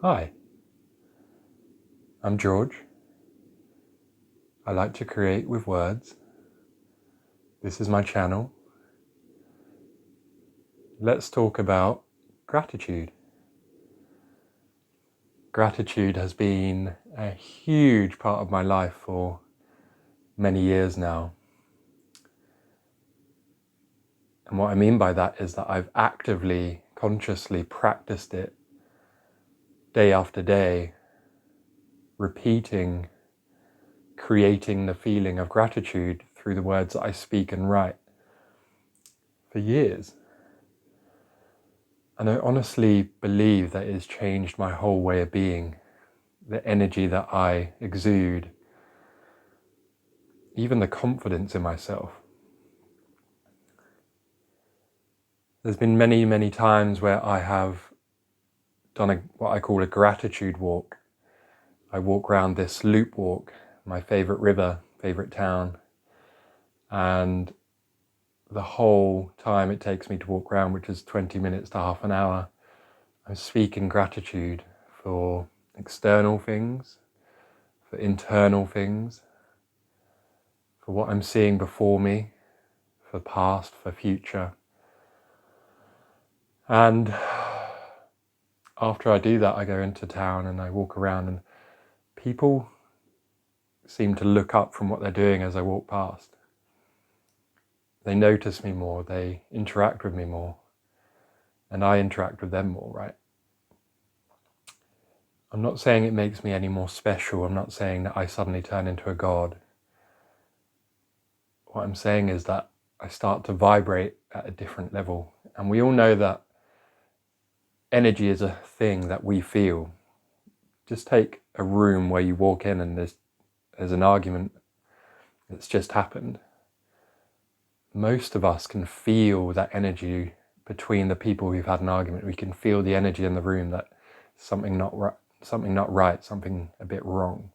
Hi, I'm George. I like to create with words. This is my channel. Let's talk about gratitude. Gratitude has been a huge part of my life for many years now. And what I mean by that is that I've actively, consciously practiced it day after day, repeating, creating the feeling of gratitude through the words that I speak and write for years. And I honestly believe that it has changed my whole way of being, the energy that I exude, even the confidence in myself. There's been many, many times where I have done what I call a gratitude walk. I walk around this loop walk, my favorite river, favorite town, and the whole time it takes me to walk around, which is 20 minutes to half an hour, I'm speaking gratitude for external things, for internal things, for what I'm seeing before me, for past, for future. And after I do that, I go into town and I walk around, and people seem to look up from what they're doing as I walk past. They notice me more, they interact with me more, and I interact with them more, right? I'm not saying it makes me any more special. I'm not saying that I suddenly turn into a god. What I'm saying is that I start to vibrate at a different level. And we all know that energy is a thing that we feel. Just take a room where you walk in and there's an argument that's just happened. Most of us can feel that energy between the people who've had an argument. We can feel the energy in the room that something not right, something a bit wrong.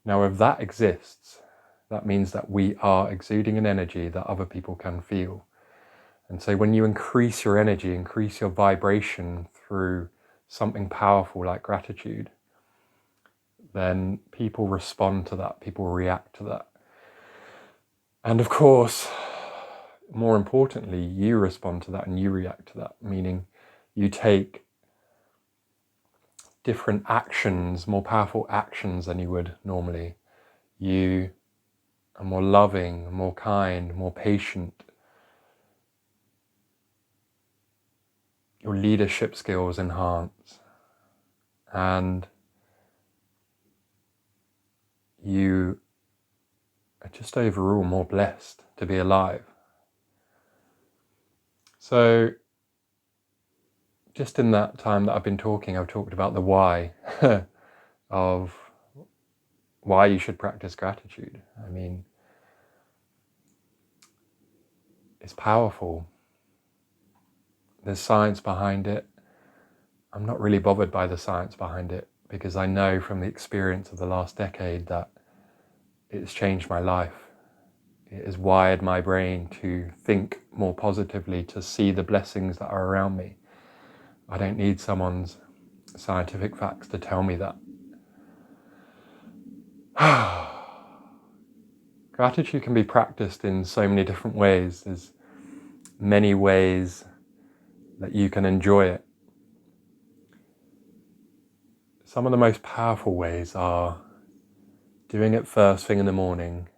Now, if that exists, that means that we are exuding an energy that other people can feel. And so when you increase your energy, increase your vibration through something powerful like gratitude, then people respond to that, people react to that. And of course, more importantly, you respond to that and you react to that, meaning you take different actions, more powerful actions than you would normally. You are more loving, more kind, more patient. Your leadership skills enhance, and you are just overall more blessed to be alive. So just in that time that I've been talking, I've talked about the why of why you should practice gratitude. I mean, it's powerful. There's science behind it. I'm not really bothered by the science behind it because I know from the experience of the last decade that it's changed my life. It has wired my brain to think more positively, to see the blessings that are around me. I don't need someone's scientific facts to tell me that. Gratitude can be practiced in so many different ways. There's many ways that you can enjoy it. Some of the most powerful ways are doing it first thing in the morning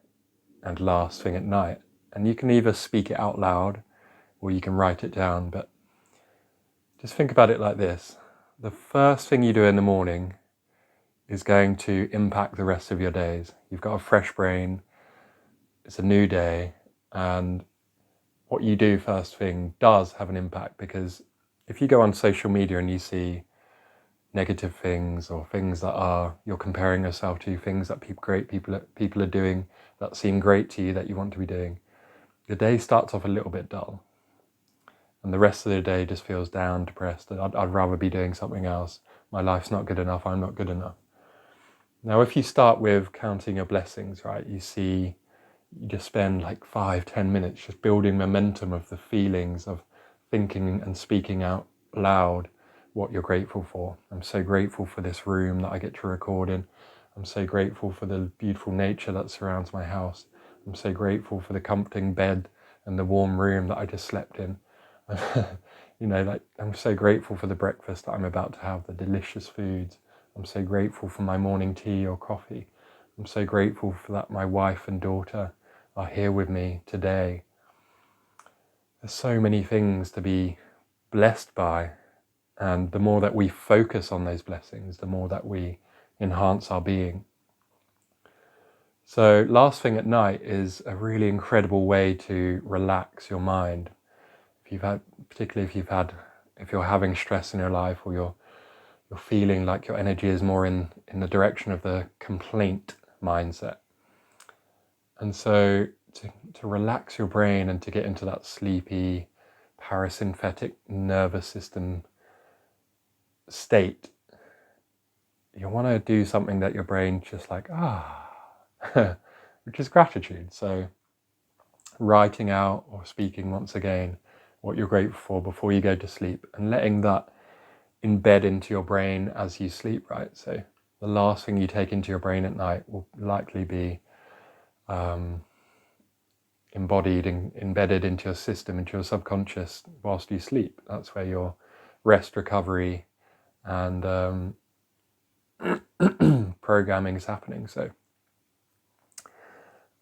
and last thing at night. And you can either speak it out loud or you can write it down, but just think about it like this. The first thing you do in the morning is going to impact the rest of your days. You've got a fresh brain, it's a new day, and what you do first thing does have an impact, because if you go on social media and you see negative things or things that you're comparing yourself to, things that great people are doing that seem great to you that you want to be doing, the day starts off a little bit dull. And the rest of the day just feels down, depressed, and I'd rather be doing something else. My life's not good enough, I'm not good enough. Now, if you start with counting your blessings, right, you just spend like 5-10 minutes just building momentum of the feelings of thinking and speaking out loud what you're grateful for. I'm so grateful for this room that I get to record in. I'm so grateful for the beautiful nature that surrounds my house. I'm so grateful for the comforting bed and the warm room that I just slept in. I'm so grateful for the breakfast that I'm about to have, the delicious foods. I'm so grateful for my morning tea or coffee. I'm so grateful for that my wife and daughter are here with me today. There's so many things to be blessed by, and the more that we focus on those blessings, the more that we enhance our being. So last thing at night is a really incredible way to relax your mind. Particularly if you're having stress in your life, or you're feeling like your energy is more in the direction of the complaint mindset. And so to relax your brain and to get into that sleepy parasympathetic nervous system state, you want to do something that your brain just like, which is gratitude. So writing out or speaking once again what you're grateful for before you go to sleep, and letting that embed into your brain as you sleep, right? So the last thing you take into your brain at night will likely be embodied and embedded into your system, into your subconscious whilst you sleep. That's where your rest, recovery, and programming is happening. So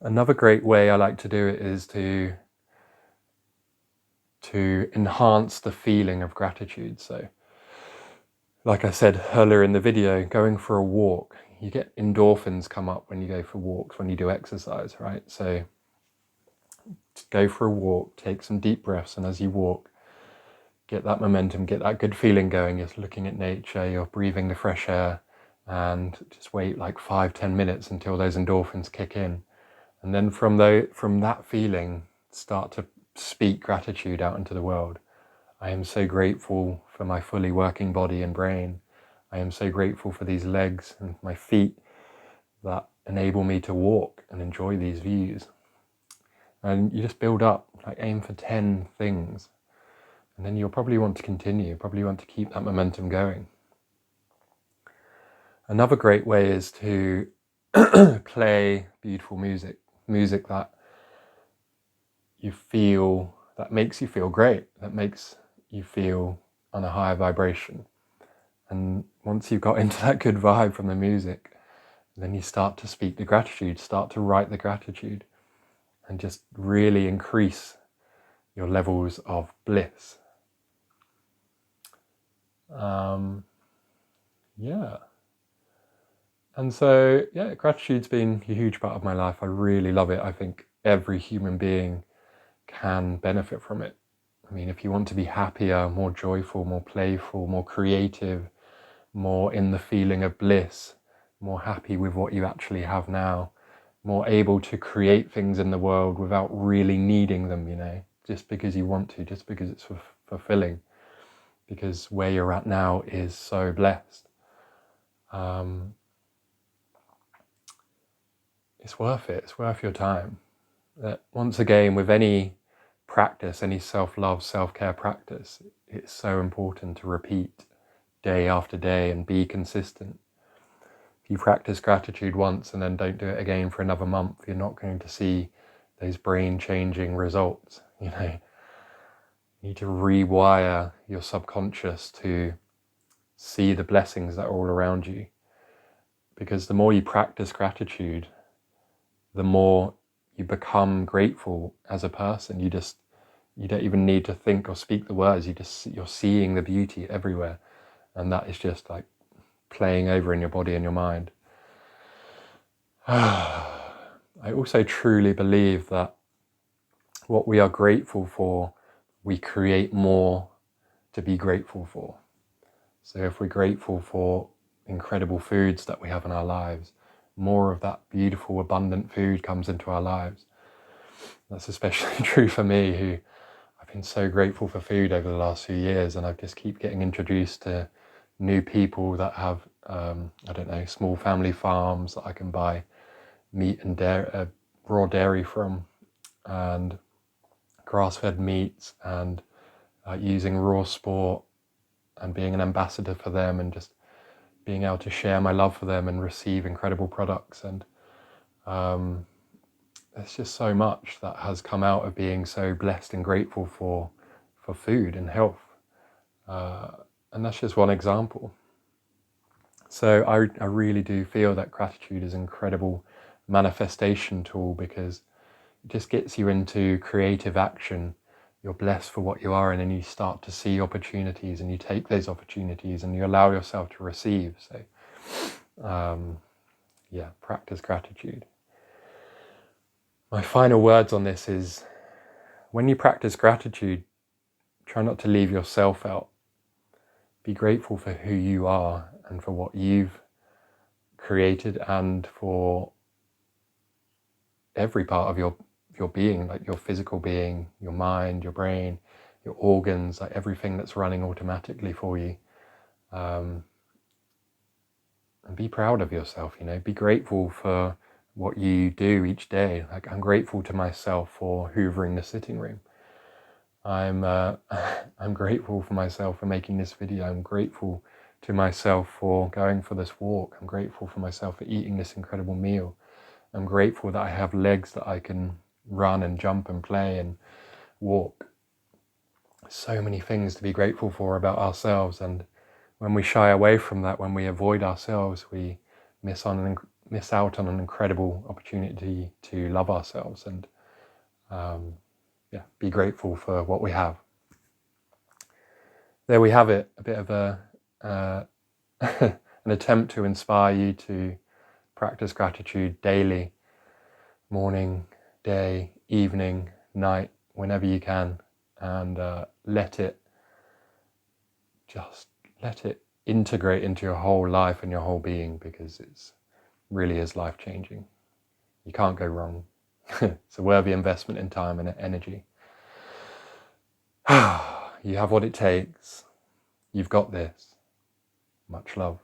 another great way I like to do it is to enhance the feeling of gratitude. So like I said earlier in the video, going for a walk, you get endorphins come up when you go for walks, when you do exercise, right? So go for a walk, take some deep breaths, and as you walk, get that momentum, get that good feeling going. You're looking at nature, you're breathing the fresh air, and just wait like 5-10 minutes until those endorphins kick in. And then from that feeling, start to speak gratitude out into the world. I am so grateful for my fully working body and brain. I am so grateful for these legs and my feet that enable me to walk and enjoy these views. And you just build up, like aim for 10 things. And then you'll probably want to continue, probably want to keep that momentum going. Another great way is to play beautiful music that you feel, that makes you feel great, that makes you feel on a higher vibration. And once you've got into that good vibe from the music, then you start to speak the gratitude, start to write the gratitude, and just really increase your levels of bliss. And so, gratitude's been a huge part of my life. I really love it. I think every human being can benefit from it. I mean, if you want to be happier, more joyful, more playful, more creative, more in the feeling of bliss, more happy with what you actually have now, more able to create things in the world without really needing them, just because you want to, just because it's fulfilling, because where you're at now is so blessed. It's worth it. It's worth your time. Once again, with any practice, any self-love, self-care practice, it's so important to repeat day after day and be consistent. If you practice gratitude once and then don't do it again for another month, you're not going to see those brain-changing results. You need to rewire your subconscious to see the blessings that are all around you. Because the more you practice gratitude, the more you become grateful as a person. You don't even need to think or speak the words. You're seeing the beauty everywhere, and that is just like playing over in your body and your mind. I also truly believe that what we are grateful for, we create more to be grateful for. So if we're grateful for incredible foods that we have in our lives, more of that beautiful, abundant food comes into our lives. That's especially true for me, who I've been so grateful for food over the last few years, and I just keep getting introduced to new people that have, small family farms that I can buy meat and raw dairy from, and grass-fed meats, and using raw sport and being an ambassador for them, and just being able to share my love for them and receive incredible products. And there's just so much that has come out of being so blessed and grateful for food and health. And that's just one example. So I really do feel that gratitude is an incredible manifestation tool, because it just gets you into creative action. You're blessed for what you are, and then you start to see opportunities, and you take those opportunities, and you allow yourself to receive. So yeah, practice gratitude. My final words on this is, when you practice gratitude, try not to leave yourself out. Be grateful for who you are and for what you've created, and for every part of your being, like your physical being, your mind, your brain, your organs, like everything that's running automatically for you. And be proud of yourself, be grateful for what you do each day. Like, I'm grateful to myself for hoovering the sitting room. I'm grateful for myself for making this video. I'm grateful to myself for going for this walk. I'm grateful for myself for eating this incredible meal. I'm grateful that I have legs that I can run and jump and play and walk. So many things to be grateful for about ourselves, and when we shy away from that, when we avoid ourselves, we miss out on an incredible opportunity to love ourselves and be grateful for what we have. There we have it, a bit of an attempt to inspire you to practice gratitude daily, morning, day, evening, night, whenever you can, and let it integrate into your whole life and your whole being, because it really is life-changing. You can't go wrong. It's a worthy investment in time and energy. You have what it takes. You've got this. Much love.